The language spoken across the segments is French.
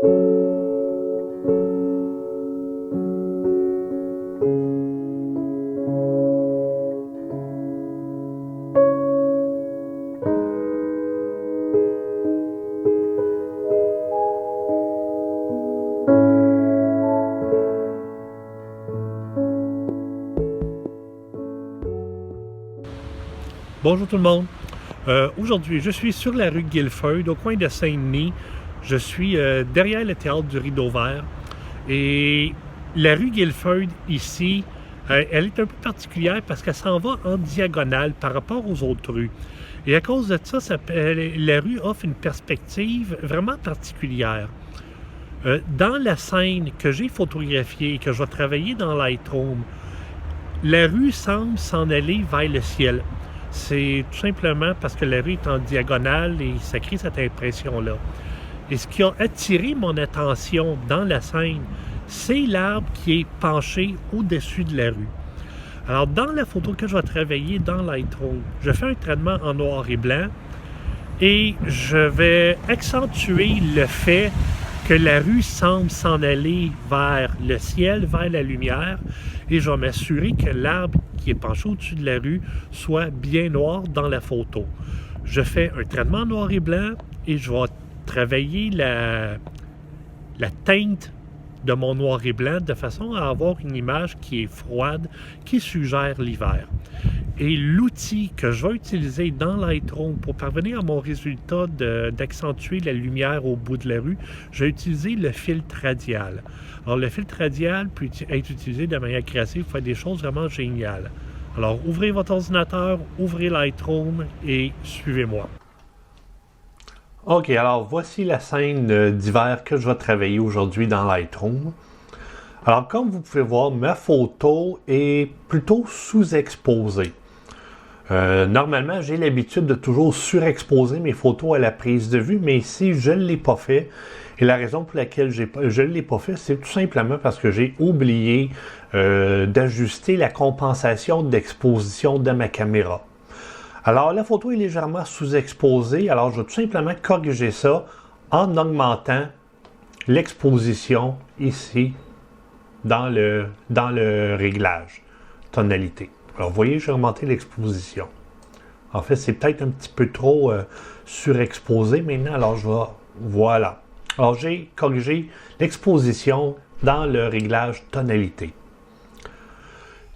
Bonjour tout le monde. Aujourd'hui, je suis sur la rue Guilford, au coin de Saint-Denis. Je suis derrière le théâtre du Rideau Vert. Et la rue Guilford, ici, elle est un peu particulière parce qu'elle s'en va en diagonale par rapport aux autres rues. Et à cause de ça, la rue offre une perspective vraiment particulière. Dans la scène que j'ai photographiée et que je vais travailler dans Lightroom, la rue semble s'en aller vers le ciel. C'est tout simplement parce que la rue est en diagonale et ça crée cette impression-là. Et ce qui a attiré mon attention dans la scène, c'est l'arbre qui est penché au-dessus de la rue. Alors, dans la photo que je vais travailler dans Lightroom, je fais un traitement en noir et blanc et je vais accentuer le fait que la rue semble s'en aller vers le ciel, vers la lumière, et je vais m'assurer que l'arbre qui est penché au-dessus de la rue soit bien noir dans la photo. Je fais un traitement noir et blanc et je vais travailler la teinte de mon noir et blanc de façon à avoir une image qui est froide, qui suggère l'hiver. Et l'outil que je vais utiliser dans Lightroom pour parvenir à mon résultat d'accentuer la lumière au bout de la rue, je vais utiliser le filtre radial. Alors, le filtre radial peut être utilisé de manière créative pour faire des choses vraiment géniales. Alors, ouvrez votre ordinateur, ouvrez Lightroom et suivez-moi. OK, alors voici la scène d'hiver que je vais travailler aujourd'hui dans Lightroom. Alors, comme vous pouvez voir, ma photo est plutôt sous-exposée. Normalement, j'ai l'habitude de toujours surexposer mes photos à la prise de vue, mais ici, je ne l'ai pas fait. Et la raison pour laquelle je ne l'ai pas fait, c'est tout simplement parce que j'ai oublié d'ajuster la compensation d'exposition de ma caméra. Alors, la photo est légèrement sous-exposée, alors je vais tout simplement corriger ça en augmentant l'exposition ici dans le réglage tonalité. Alors, vous voyez, j'ai augmenté l'exposition. En fait, c'est peut-être un petit peu trop surexposé maintenant, alors je vais... Voilà. Alors, j'ai corrigé l'exposition dans le réglage tonalité.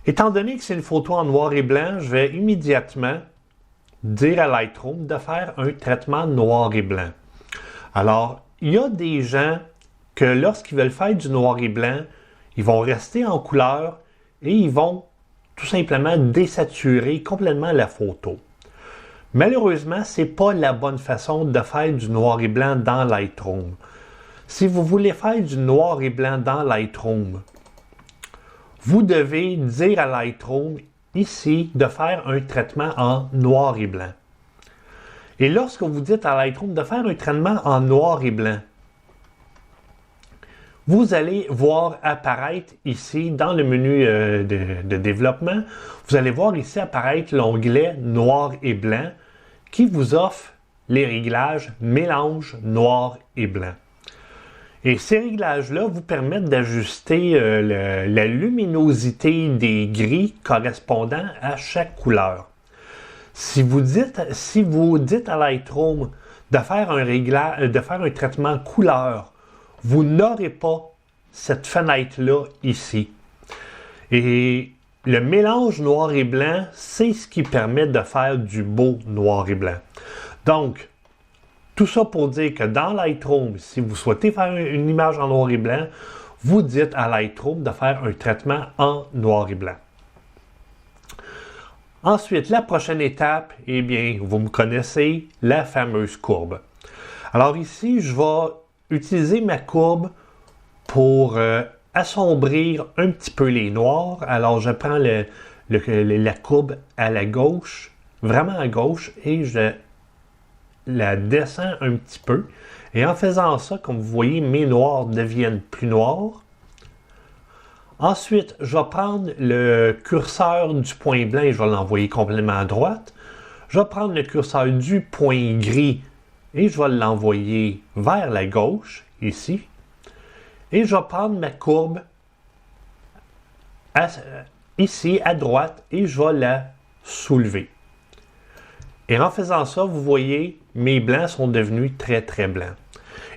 Étant donné que c'est une photo en noir et blanc, je vais immédiatement dire à Lightroom de faire un traitement noir et blanc. Alors, il y a des gens que lorsqu'ils veulent faire du noir et blanc, ils vont rester en couleur et ils vont tout simplement désaturer complètement la photo. Malheureusement, ce n'est pas la bonne façon de faire du noir et blanc dans Lightroom. Si vous voulez faire du noir et blanc dans Lightroom, vous devez dire à Lightroom ici de faire un traitement en noir et blanc. Et lorsque vous dites à Lightroom de faire un traitement en noir et blanc, vous allez voir apparaître ici dans le menu de développement, vous allez voir ici apparaître l'onglet noir et blanc qui vous offre les réglages mélange noir et blanc. Et ces réglages-là vous permettent d'ajuster la luminosité des gris correspondant à chaque couleur. Si vous dites à Lightroom de faire un traitement couleur, vous n'aurez pas cette fenêtre-là ici. Et le mélange noir et blanc, c'est ce qui permet de faire du beau noir et blanc. Donc, tout ça pour dire que dans Lightroom, si vous souhaitez faire une image en noir et blanc, vous dites à Lightroom de faire un traitement en noir et blanc. Ensuite, la prochaine étape, eh bien, vous me connaissez, la fameuse courbe. Alors ici, je vais utiliser ma courbe pour assombrir un petit peu les noirs. Alors, je prends la courbe à la gauche, vraiment à gauche, et je la descends un petit peu. Et en faisant ça, comme vous voyez, mes noirs deviennent plus noirs. Ensuite, je vais prendre le curseur du point blanc et je vais l'envoyer complètement à droite. Je vais prendre le curseur du point gris et je vais l'envoyer vers la gauche, ici, Et je vais prendre ma courbe ici à droite et je vais la soulever. Et en faisant ça, vous voyez, mes blancs sont devenus très très blancs.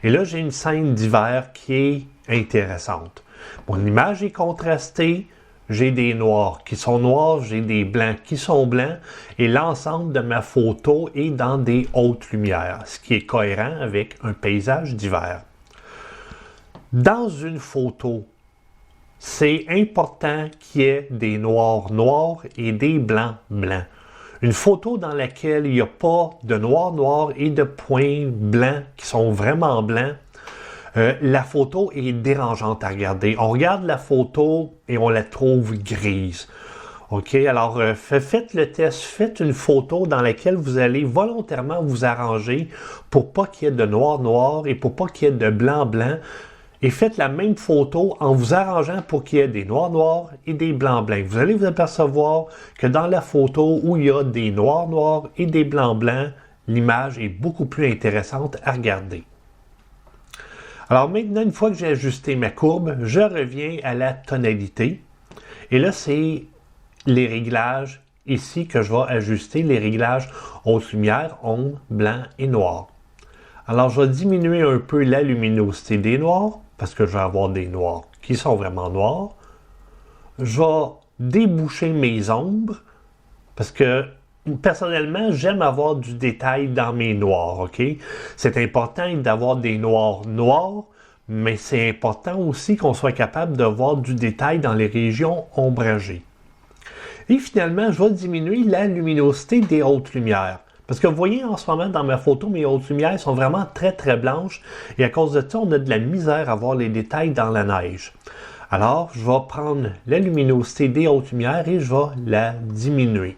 Et là, j'ai une scène d'hiver qui est intéressante. Mon image est contrastée, j'ai des noirs qui sont noirs, j'ai des blancs qui sont blancs, et l'ensemble de ma photo est dans des hautes lumières, ce qui est cohérent avec un paysage d'hiver. Dans une photo, c'est important qu'il y ait des noirs noirs et des blancs blancs. Une photo dans laquelle il n'y a pas de noir noir et de points blancs qui sont vraiment blancs, la photo est dérangeante à regarder. On regarde la photo et on la trouve grise. OK? Alors, faites le test. Faites une photo dans laquelle vous allez volontairement vous arranger pour pas qu'il y ait de noir noir et pour pas qu'il y ait de blanc blanc. Et faites la même photo en vous arrangeant pour qu'il y ait des noirs noirs et des blancs blancs. Vous allez vous apercevoir que dans la photo où il y a des noirs noirs et des blancs blancs, l'image est beaucoup plus intéressante à regarder. Alors maintenant, une fois que j'ai ajusté ma courbe, je reviens à la tonalité. Et là, c'est les réglages ici que je vais ajuster, les réglages haute lumière, ombre, blanc et noir. Alors, je vais diminuer un peu la luminosité des noirs, parce que je vais avoir des noirs qui sont vraiment noirs. Je vais déboucher mes ombres, parce que personnellement, j'aime avoir du détail dans mes noirs, OK? C'est important d'avoir des noirs noirs, mais c'est important aussi qu'on soit capable de voir du détail dans les régions ombragées. Et finalement, je vais diminuer la luminosité des hautes lumières. Parce que vous voyez en ce moment dans ma photo, mes hautes lumières sont vraiment très très blanches et à cause de ça, on a de la misère à voir les détails dans la neige. Alors, je vais prendre la luminosité des hautes lumières et je vais la diminuer.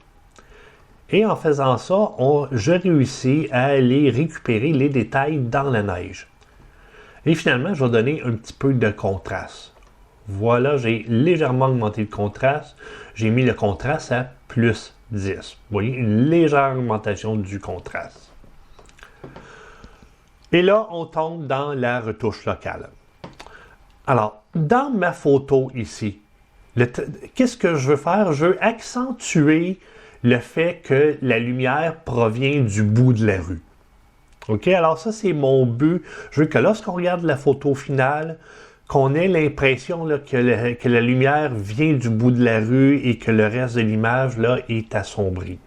Et en faisant ça, je réussis à aller récupérer les détails dans la neige. Et finalement, je vais donner un petit peu de contraste. Voilà, j'ai légèrement augmenté le contraste. J'ai mis le contraste à plus 10. Vous voyez, une légère augmentation du contraste. Et là, on tombe dans la retouche locale. Alors, dans ma photo ici, qu'est-ce que je veux faire? Je veux accentuer le fait que la lumière provient du bout de la rue. OK? Alors ça, c'est mon but. Je veux que lorsqu'on regarde la photo finale, qu'on ait l'impression là, que la lumière vient du bout de la rue et que le reste de l'image là, est assombri.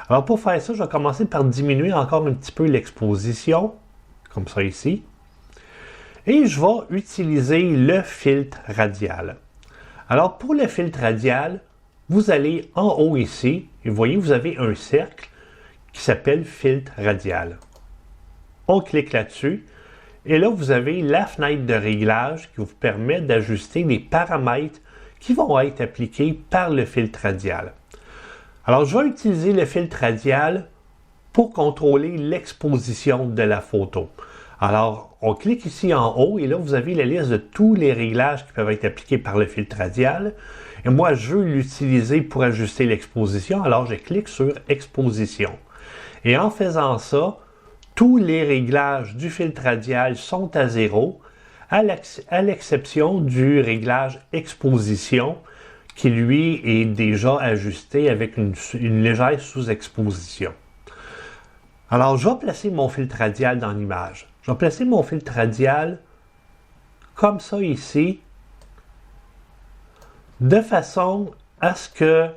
Alors pour faire ça, je vais commencer par diminuer encore un petit peu l'exposition, comme ça ici. Et je vais utiliser le filtre radial. Alors pour le filtre radial, vous allez en haut ici, et vous voyez, vous avez un cercle qui s'appelle filtre radial. On clique là-dessus. Et là, vous avez la fenêtre de réglage qui vous permet d'ajuster les paramètres qui vont être appliqués par le filtre radial. Alors, je vais utiliser le filtre radial pour contrôler l'exposition de la photo. Alors, on clique ici en haut et là, vous avez la liste de tous les réglages qui peuvent être appliqués par le filtre radial. Et moi, je veux l'utiliser pour ajuster l'exposition. Alors, je clique sur Exposition. Et en faisant ça, tous les réglages du filtre radial sont à 0, à l'exception du réglage exposition, qui lui est déjà ajusté avec une légère sous-exposition. Alors, je vais placer mon filtre radial dans l'image. Je vais placer mon filtre radial comme ça ici, de façon à ce que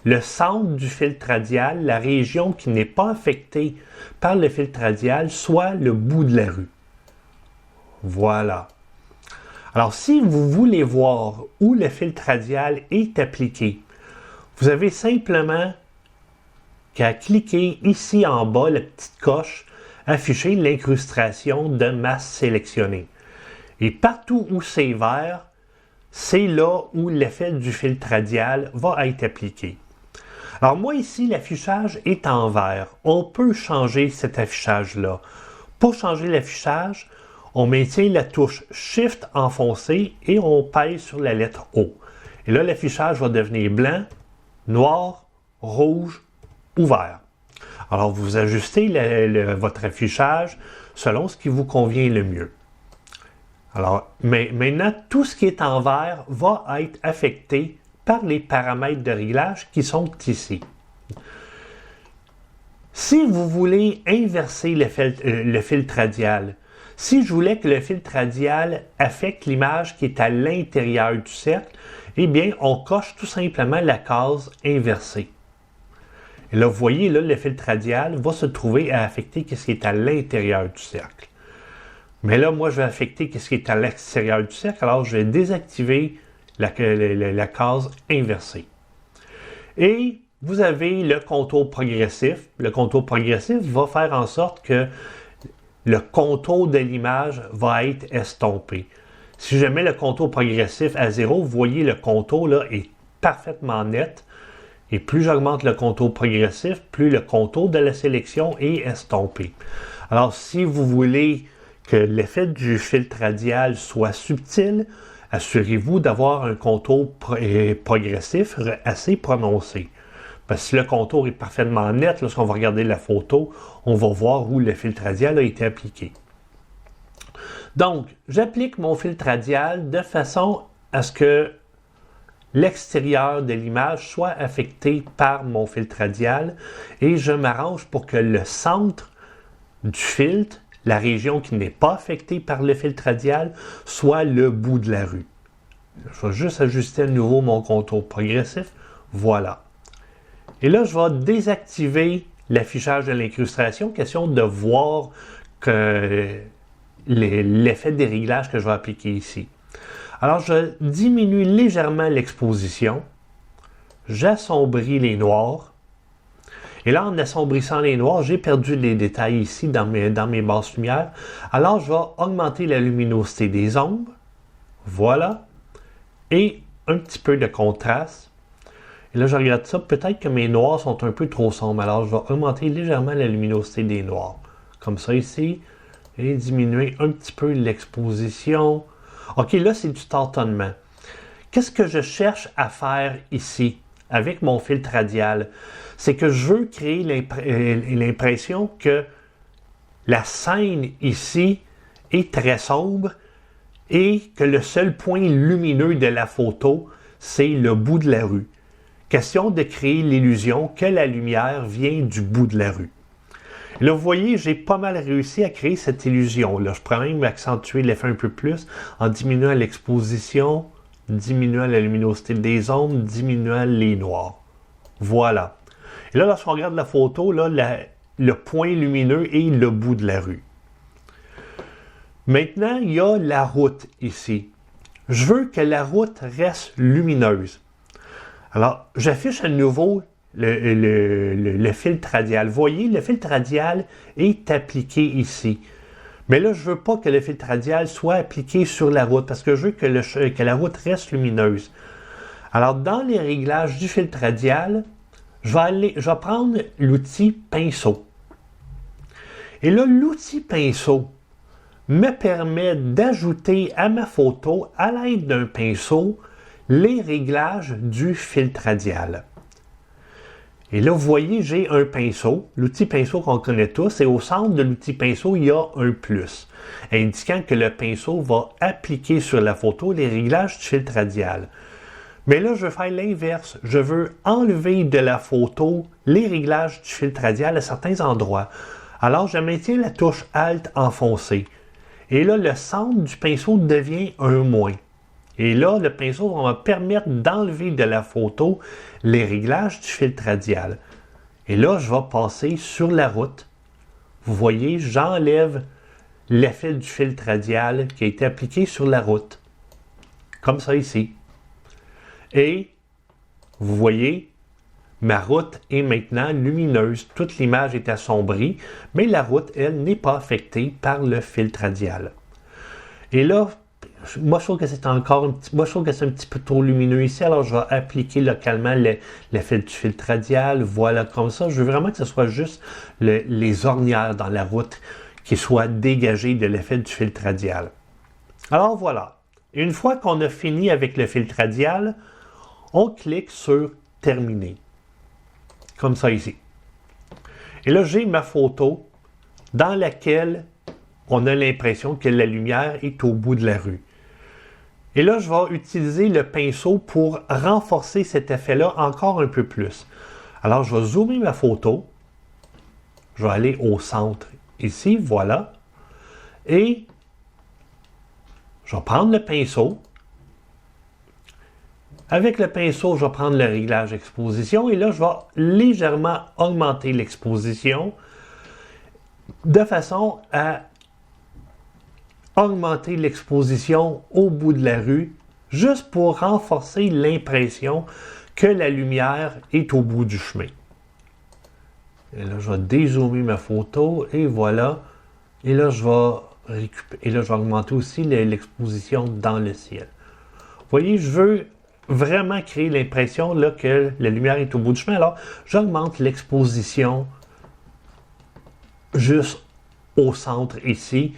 le centre du filtre radial, la région qui n'est pas affectée par le filtre radial, soit le bout de la rue. Voilà. Alors, si vous voulez voir où le filtre radial est appliqué, vous avez simplement qu'à cliquer ici en bas, la petite coche, afficher l'incrustation de masse sélectionnée. Et partout où c'est vert, c'est là où l'effet du filtre radial va être appliqué. Alors moi ici, l'affichage est en vert. On peut changer cet affichage-là. Pour changer l'affichage, on maintient la touche Shift enfoncée et on pèse sur la lettre O. Et là, l'affichage va devenir blanc, noir, rouge ou vert. Alors vous ajustez votre affichage selon ce qui vous convient le mieux. Alors, mais maintenant, tout ce qui est en vert va être affecté par les paramètres de réglage qui sont ici. Si vous voulez inverser le filtre radial, si je voulais que le filtre radial affecte l'image qui est à l'intérieur du cercle, eh bien, on coche tout simplement la case inversée. Et là, vous voyez, là, le filtre radial va se trouver à affecter ce qui est à l'intérieur du cercle. Mais là, moi, je vais affecter ce qui est à l'extérieur du cercle, alors je vais désactiver la case inversée. Et vous avez le contour progressif. Le contour progressif va faire en sorte que le contour de l'image va être estompé. Si je mets le contour progressif à 0, vous voyez le contour là est parfaitement net. Et plus j'augmente le contour progressif, plus le contour de la sélection est estompé. Alors, si vous voulez que l'effet du filtre radial soit subtil, assurez-vous d'avoir un contour progressif assez prononcé. Parce que si le contour est parfaitement net, lorsqu'on va regarder la photo, on va voir où le filtre radial a été appliqué. Donc, j'applique mon filtre radial de façon à ce que l'extérieur de l'image soit affecté par mon filtre radial et je m'arrange pour que le centre du filtre, la région qui n'est pas affectée par le filtre radial, soit le bout de la rue. Je vais juste ajuster à nouveau mon contour progressif. Voilà. Et là, je vais désactiver l'affichage de l'incrustation, question de voir que l'effet des réglages que je vais appliquer ici. Alors, je diminue légèrement l'exposition, j'assombris les noirs, et là, en assombrissant les noirs, j'ai perdu les détails ici dans mes basses lumières. Alors, je vais augmenter la luminosité des ombres, voilà, et un petit peu de contraste. Et là, je regarde ça, peut-être que mes noirs sont un peu trop sombres, alors je vais augmenter légèrement la luminosité des noirs, comme ça ici, et diminuer un petit peu l'exposition. OK, là, c'est du tâtonnement. Qu'est-ce que je cherche à faire ici avec mon filtre radial? C'est que je veux créer l'impression que la scène ici est très sombre et que le seul point lumineux de la photo, c'est le bout de la rue. Question de créer l'illusion que la lumière vient du bout de la rue. Là, vous voyez, j'ai pas mal réussi à créer cette illusion-là. Je pourrais même accentuer l'effet un peu plus en diminuant l'exposition, diminuant la luminosité des ombres, diminuant les noirs. Voilà. Et là, lorsqu'on regarde la photo, là, le point lumineux est le bout de la rue. Maintenant, il y a la route ici. Je veux que la route reste lumineuse. Alors, j'affiche à nouveau le filtre radial. Vous voyez, le filtre radial est appliqué ici. Mais là, je ne veux pas que le filtre radial soit appliqué sur la route parce que je veux que la route reste lumineuse. Alors, dans les réglages du filtre radial, je vais prendre l'outil pinceau. Et là, l'outil pinceau me permet d'ajouter à ma photo, à l'aide d'un pinceau, les réglages du filtre radial. Et là, vous voyez, j'ai un pinceau, l'outil pinceau qu'on connaît tous, et au centre de l'outil pinceau, il y a un plus, indiquant que le pinceau va appliquer sur la photo les réglages du filtre radial. Mais là, je veux faire l'inverse. Je veux enlever de la photo les réglages du filtre radial à certains endroits. Alors, je maintiens la touche Alt enfoncée. Et là, le centre du pinceau devient un moins. Et là, le pinceau va me permettre d'enlever de la photo les réglages du filtre radial. Et là, je vais passer sur la route. Vous voyez, j'enlève l'effet du filtre radial qui a été appliqué sur la route. Comme ça ici. Et vous voyez, ma route est maintenant lumineuse. Toute l'image est assombrie, mais la route, elle, n'est pas affectée par le filtre radial. Et là, moi, je trouve que c'est un petit peu trop lumineux ici, alors je vais appliquer localement l'effet du filtre radial. Voilà, comme ça. Je veux vraiment que ce soit juste les ornières dans la route qui soient dégagées de l'effet du filtre radial. Alors voilà. Une fois qu'on a fini avec le filtre radial, on clique sur « Terminer ». Comme ça ici. Et là, j'ai ma photo dans laquelle on a l'impression que la lumière est au bout de la rue. Et là, je vais utiliser le pinceau pour renforcer cet effet-là encore un peu plus. Alors, je vais zoomer ma photo. Je vais aller au centre ici, voilà. Et je vais prendre le pinceau. Avec le pinceau, je vais prendre le réglage exposition et là, je vais légèrement augmenter l'exposition de façon à augmenter l'exposition au bout de la rue, juste pour renforcer l'impression que la lumière est au bout du chemin. Et là, je vais dézoomer ma photo et voilà. Et là, je vais augmenter aussi l'exposition dans le ciel. Vous voyez, je veux vraiment créer l'impression là, que la lumière est au bout du chemin. Alors, j'augmente l'exposition juste au centre ici.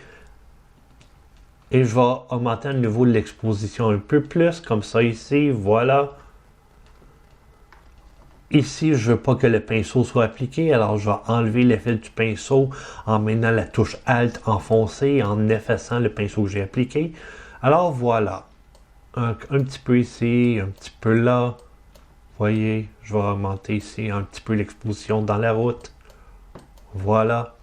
Et je vais augmenter à nouveau l'exposition un peu plus, comme ça ici, voilà. Ici, je ne veux pas que le pinceau soit appliqué, alors je vais enlever l'effet du pinceau en maintenant la touche Alt enfoncée, en effaçant le pinceau que j'ai appliqué. Alors voilà. Un petit peu ici, un petit peu là. Vous voyez, je vais augmenter ici un petit peu l'exposition dans la route. Voilà.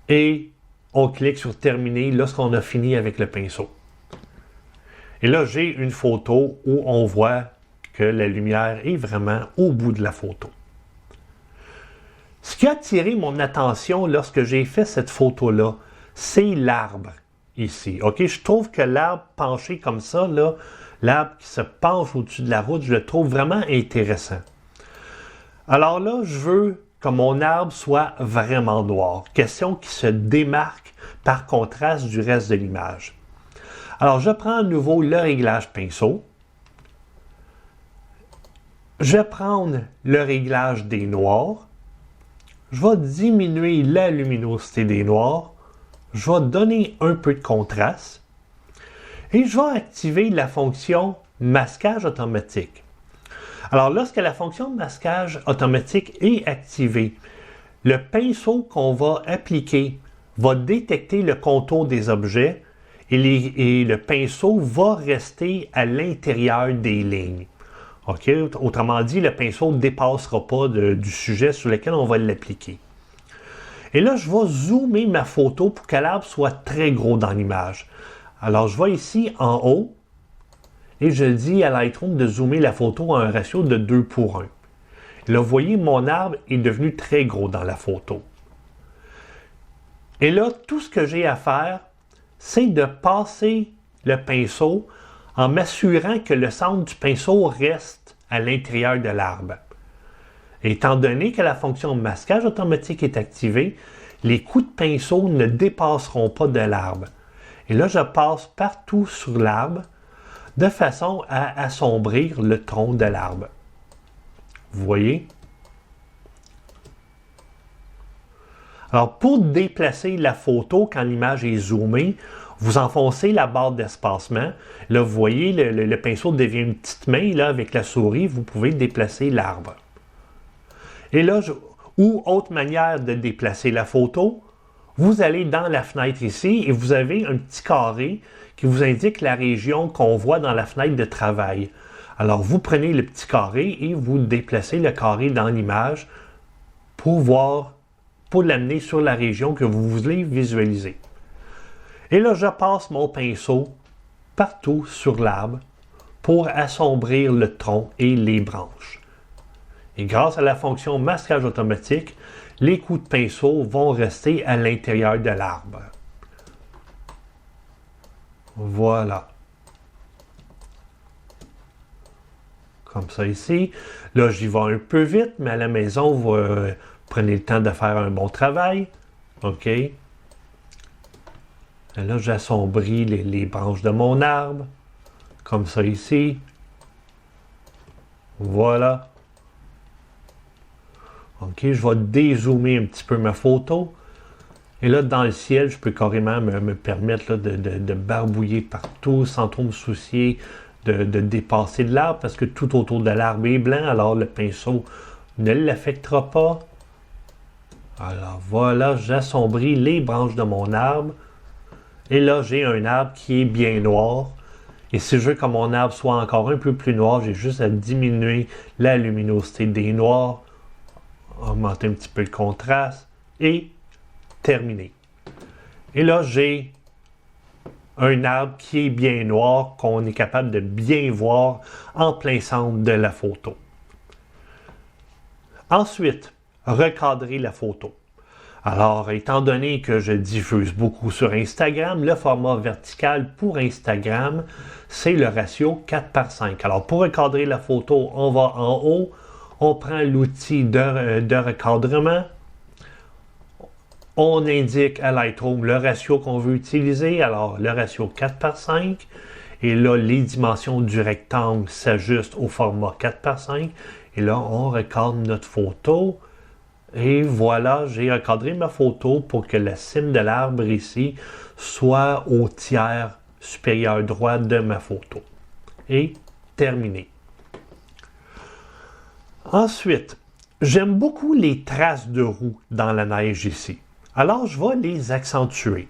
Et on clique sur terminer lorsqu'on a fini avec le pinceau. Et là, j'ai une photo où on voit que la lumière est vraiment au bout de la photo. Ce qui a attiré mon attention lorsque j'ai fait cette photo-là, c'est l'arbre ici. OK, je trouve que l'arbre penché comme ça, là, l'arbre qui se penche au-dessus de la route, je le trouve vraiment intéressant. Alors là, je veux que mon arbre soit vraiment noir. Question qui se démarque par contraste du reste de l'image. Alors, je prends à nouveau le réglage pinceau. Je vais prendre le réglage des noirs. Je vais diminuer la luminosité des noirs. Je vais donner un peu de contraste. Et je vais activer la fonction masquage automatique. Alors, lorsque la fonction de masquage automatique est activée, le pinceau qu'on va appliquer va détecter le contour des objets et le pinceau va rester à l'intérieur des lignes. OK? Autrement dit, le pinceau ne dépassera pas du sujet sur lequel on va l'appliquer. Et là, je vais zoomer ma photo pour que l'arbre soit très gros dans l'image. Alors, je vais ici en haut et je dis à Lightroom de zoomer la photo à un ratio de 2:1. Là, vous voyez, mon arbre est devenu très gros dans la photo. Et là, tout ce que j'ai à faire, c'est de passer le pinceau en m'assurant que le centre du pinceau reste à l'intérieur de l'arbre. Étant donné que la fonction masquage automatique est activée, les coups de pinceau ne dépasseront pas de l'arbre. Et là, je passe partout sur l'arbre de façon à assombrir le tronc de l'arbre. Vous voyez? Alors, pour déplacer la photo quand l'image est zoomée, vous enfoncez la barre d'espacement. Là, vous voyez, le pinceau devient une petite main. Là, avec la souris, vous pouvez déplacer l'arbre. Et là, ou autre manière de déplacer la photo, vous allez dans la fenêtre ici et vous avez un petit carré qui vous indique la région qu'on voit dans la fenêtre de travail. Alors, vous prenez le petit carré et vous déplacez le carré dans l'image pour l'amener sur la région que vous voulez visualiser. Et là, je passe mon pinceau partout sur l'arbre pour assombrir le tronc et les branches. Et grâce à la fonction masquage automatique, les coups de pinceau vont rester à l'intérieur de l'arbre. Voilà. Comme ça ici. Là, j'y vais un peu vite, mais à la maison, vous prenez le temps de faire un bon travail. OK. Et là, j'assombris les branches de mon arbre. Comme ça ici. Voilà. OK, je vais dézoomer un petit peu ma photo. Et là, dans le ciel, je peux carrément me permettre là, de barbouiller partout sans trop me soucier de dépasser de l'arbre parce que tout autour de l'arbre est blanc, alors le pinceau ne l'affectera pas. Alors voilà, j'assombris les branches de mon arbre. Et là, j'ai un arbre qui est bien noir. Et si je veux que mon arbre soit encore un peu plus noir, j'ai juste à diminuer la luminosité des noirs, augmenter un petit peu le contraste et terminer. Et là, j'ai un arbre qui est bien noir, qu'on est capable de bien voir en plein centre de la photo. Ensuite, recadrer la photo. Alors, étant donné que je diffuse beaucoup sur Instagram, le format vertical pour Instagram, c'est le ratio 4:5. Alors, pour recadrer la photo, on va en haut, on prend l'outil de recadrement, on indique à Lightroom le ratio qu'on veut utiliser, alors le ratio 4:5, et là, les dimensions du rectangle s'ajustent au format 4:5, et là, on recadre notre photo. Et voilà, j'ai recadré ma photo pour que la cime de l'arbre ici soit au tiers supérieur droit de ma photo. Et terminé. Ensuite, j'aime beaucoup les traces de roues dans la neige ici. Alors, je vais les accentuer.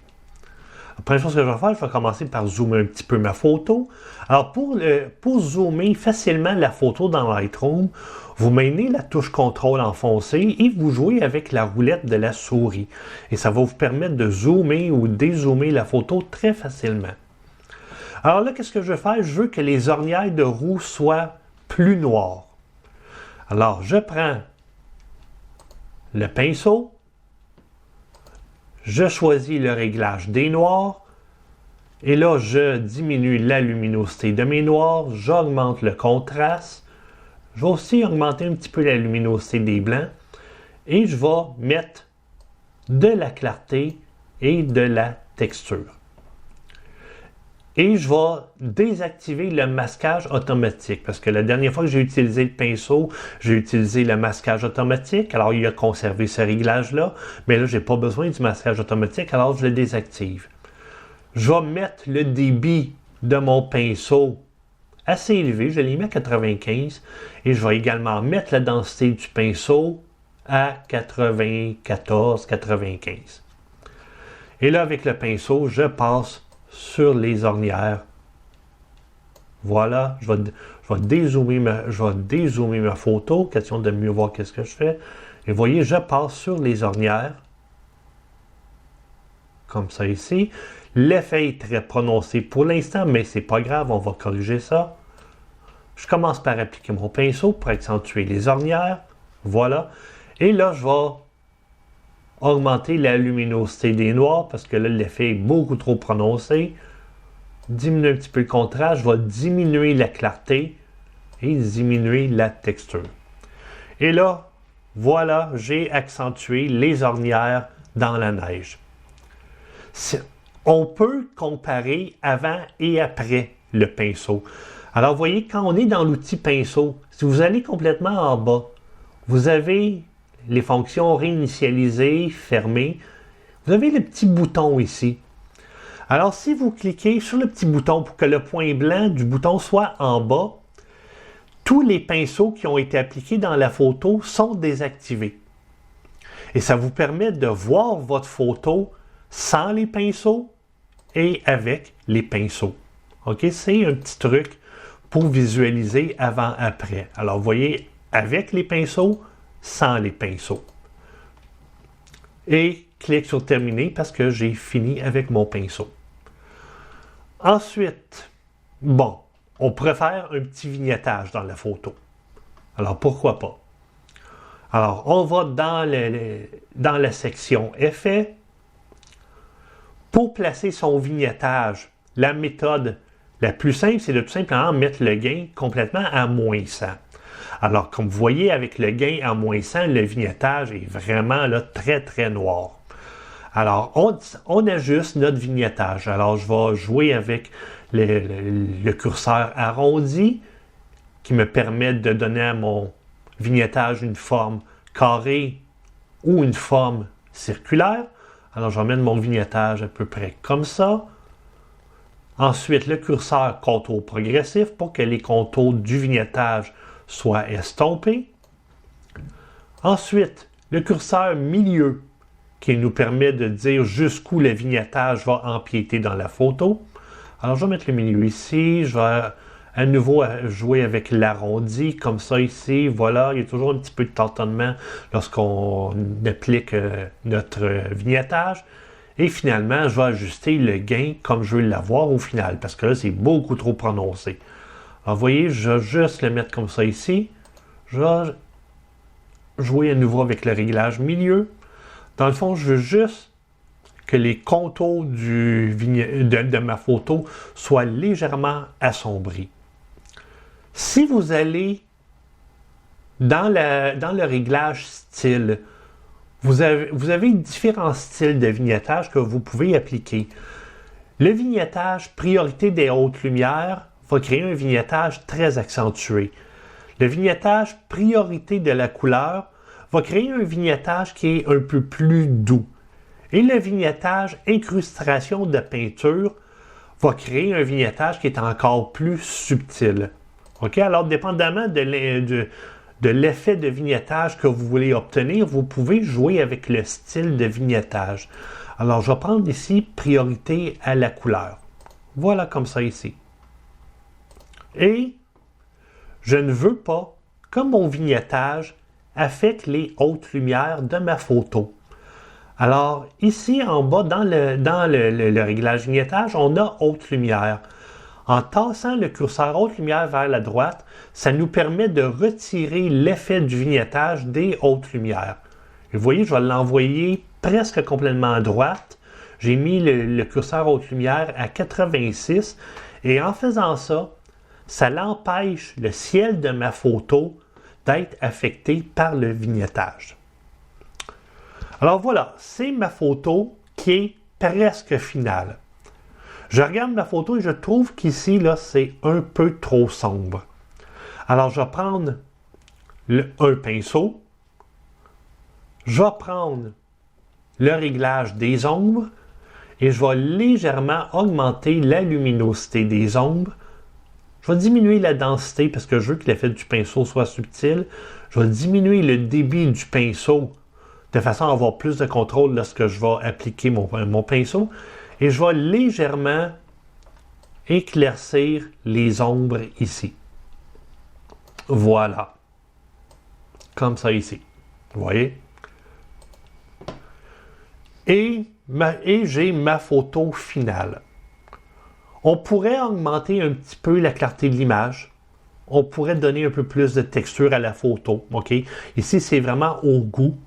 La première chose que je vais faire, je vais commencer par zoomer un petit peu ma photo. Alors, pour zoomer facilement la photo dans Lightroom, vous maintenez la touche contrôle enfoncée et vous jouez avec la roulette de la souris. Et ça va vous permettre de zoomer ou dézoomer la photo très facilement. Alors là, qu'est-ce que je vais faire? Je veux que les ornières de roue soient plus noires. Alors, je prends le pinceau, je choisis le réglage des noirs, et là, je diminue la luminosité de mes noirs, j'augmente le contraste, je vais aussi augmenter un petit peu la luminosité des blancs, et je vais mettre de la clarté et de la texture. Et je vais désactiver le masquage automatique, parce que la dernière fois que j'ai utilisé le pinceau, j'ai utilisé le masquage automatique, alors il a conservé ce réglage-là, mais là, je n'ai pas besoin du masquage automatique, alors je le désactive. Je vais mettre le débit de mon pinceau assez élevé, je l'ai mis à 95, et je vais également mettre la densité du pinceau à 94-95. Et là, avec le pinceau, je passe sur les ornières. Voilà, je vais dézoomer ma photo, question de mieux voir qu'est-ce que je fais. Et vous voyez, je passe sur les ornières, comme ça ici. L'effet est très prononcé pour l'instant, mais c'est pas grave, on va corriger ça. Je commence par appliquer mon pinceau pour accentuer les ornières. Voilà. Et là, je vais augmenter la luminosité des noirs parce que là, l'effet est beaucoup trop prononcé. Diminuer un petit peu le contraste. Je vais diminuer la clarté et diminuer la texture. Et là, voilà, j'ai accentué les ornières dans la neige. On peut comparer avant et après le pinceau. Alors, vous voyez, quand on est dans l'outil pinceau, si vous allez complètement en bas, vous avez les fonctions réinitialiser, fermer. Vous avez le petit bouton ici. Alors, si vous cliquez sur le petit bouton pour que le point blanc du bouton soit en bas, tous les pinceaux qui ont été appliqués dans la photo sont désactivés. Et ça vous permet de voir votre photo sans les pinceaux et avec les pinceaux. OK? C'est un petit truc pour visualiser avant-après. Alors, vous voyez, avec les pinceaux, sans les pinceaux. Et clique sur terminer parce que j'ai fini avec mon pinceau. Ensuite, bon, on pourrait faire un petit vignettage dans la photo. Alors, pourquoi pas? Alors, on va dans la section Effets. Pour placer son vignettage, la méthode la plus simple, c'est de tout simplement mettre le gain complètement à -100. Alors, comme vous voyez, avec le gain à -100, le vignettage est vraiment là, très, très noir. Alors, on ajuste notre vignettage. Alors, je vais jouer avec le curseur arrondi qui me permet de donner à mon vignettage une forme carrée ou une forme circulaire. Alors, je vais mettre mon vignettage à peu près comme ça. Ensuite, le curseur contour progressif pour que les contours du vignettage soient estompés. Ensuite, le curseur milieu qui nous permet de dire jusqu'où le vignettage va empiéter dans la photo. Alors, je vais mettre le milieu ici. Je vais à nouveau jouer avec l'arrondi, comme ça ici. Voilà, il y a toujours un petit peu de tâtonnement lorsqu'on applique notre vignettage. Et finalement, je vais ajuster le gain comme je veux l'avoir au final, parce que là, c'est beaucoup trop prononcé. Alors, vous voyez, je vais juste le mettre comme ça ici. Je vais jouer à nouveau avec le réglage milieu. Dans le fond, je veux juste que les contours de ma photo soient légèrement assombris. Si vous allez dans le réglage style, vous avez différents styles de vignettage que vous pouvez appliquer. Le vignettage priorité des hautes lumières va créer un vignettage très accentué. Le vignettage priorité de la couleur va créer un vignettage qui est un peu plus doux. Et le vignettage incrustation de peinture va créer un vignettage qui est encore plus subtil. OK? Alors, dépendamment de l'effet de vignettage que vous voulez obtenir, vous pouvez jouer avec le style de vignettage. Alors, je vais prendre ici priorité à la couleur. Voilà comme ça ici. Et je ne veux pas que mon vignettage affecte les hautes lumières de ma photo. Alors, ici en bas, dans le réglage vignettage, on a haute lumière. En tassant le curseur haute lumière vers la droite, ça nous permet de retirer l'effet du vignettage des hautes lumières. Et vous voyez, je vais l'envoyer presque complètement à droite. J'ai mis le curseur haute lumière à 86 et en faisant ça, ça l'empêche le ciel de ma photo d'être affecté par le vignettage. Alors voilà, c'est ma photo qui est presque finale. Je regarde ma photo et je trouve qu'ici, là, c'est un peu trop sombre. Alors, je vais prendre un pinceau. Je vais prendre le réglage des ombres et je vais légèrement augmenter la luminosité des ombres. Je vais diminuer la densité parce que je veux que l'effet du pinceau soit subtil. Je vais diminuer le débit du pinceau de façon à avoir plus de contrôle lorsque je vais appliquer mon pinceau. Et je vais légèrement éclaircir les ombres ici. Voilà. Comme ça ici. Vous voyez? Et j'ai ma photo finale. On pourrait augmenter un petit peu la clarté de l'image. On pourrait donner un peu plus de texture à la photo. OK? Ici, c'est vraiment au goût.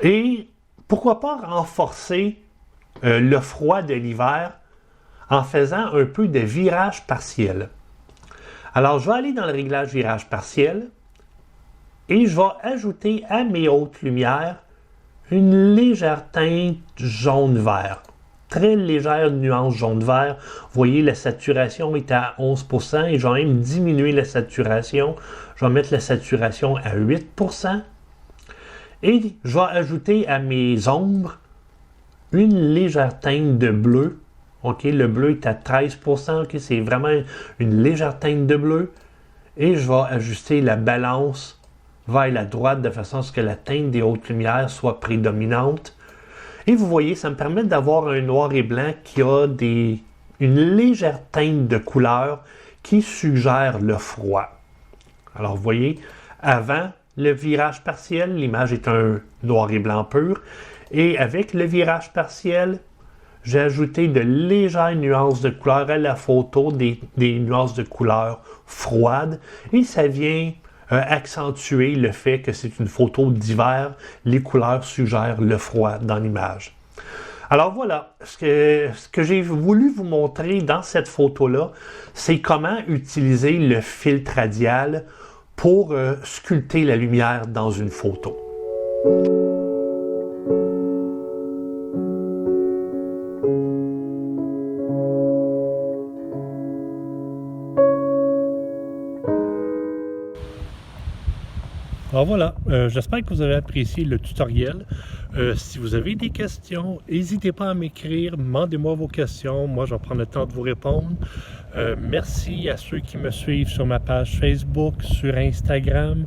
Et pourquoi pas renforcer le froid de l'hiver en faisant un peu de virage partiel. Alors, je vais aller dans le réglage virage partiel et je vais ajouter à mes hautes lumières une légère teinte jaune-vert. Très légère nuance jaune-vert. Vous voyez, la saturation est à 11% et je vais même diminuer la saturation. Je vais mettre la saturation à 8%. Et je vais ajouter à mes ombres une légère teinte de bleu. OK, le bleu est à 13%. OK, c'est vraiment une légère teinte de bleu. Et je vais ajuster la balance vers la droite de façon à ce que la teinte des hautes lumières soit prédominante. Et vous voyez, ça me permet d'avoir un noir et blanc qui a une légère teinte de couleur qui suggère le froid. Alors, vous voyez, avant le virage partiel, l'image est un noir et blanc pur. Et avec le virage partiel, j'ai ajouté de légères nuances de couleur à la photo, des nuances de couleur froides. Et ça vient accentuer le fait que c'est une photo d'hiver. Les couleurs suggèrent le froid dans l'image. Alors voilà, ce que j'ai voulu vous montrer dans cette photo-là, c'est comment utiliser le filtre radial pour sculpter la lumière dans une photo. Alors voilà, j'espère que vous avez apprécié le tutoriel. Si vous avez des questions, n'hésitez pas à m'écrire, demandez-moi vos questions, moi je vais prendre le temps de vous répondre. Merci à ceux qui me suivent sur ma page Facebook, sur Instagram.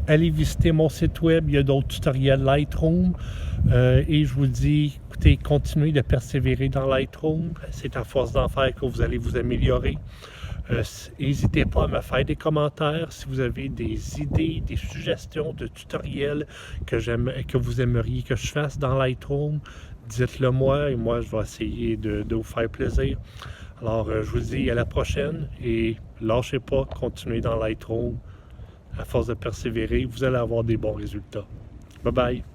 Allez visiter mon site web, il y a d'autres tutoriels Lightroom. Et je vous dis, écoutez, continuez de persévérer dans Lightroom. C'est à force d'en faire que vous allez vous améliorer. N'hésitez pas à me faire des commentaires si vous avez des idées, des suggestions de tutoriels que vous aimeriez que je fasse dans Lightroom. Dites-le moi et moi je vais essayer de vous faire plaisir. Alors je vous dis à la prochaine et lâchez pas, continuez dans Lightroom. À force de persévérer, vous allez avoir des bons résultats. Bye bye!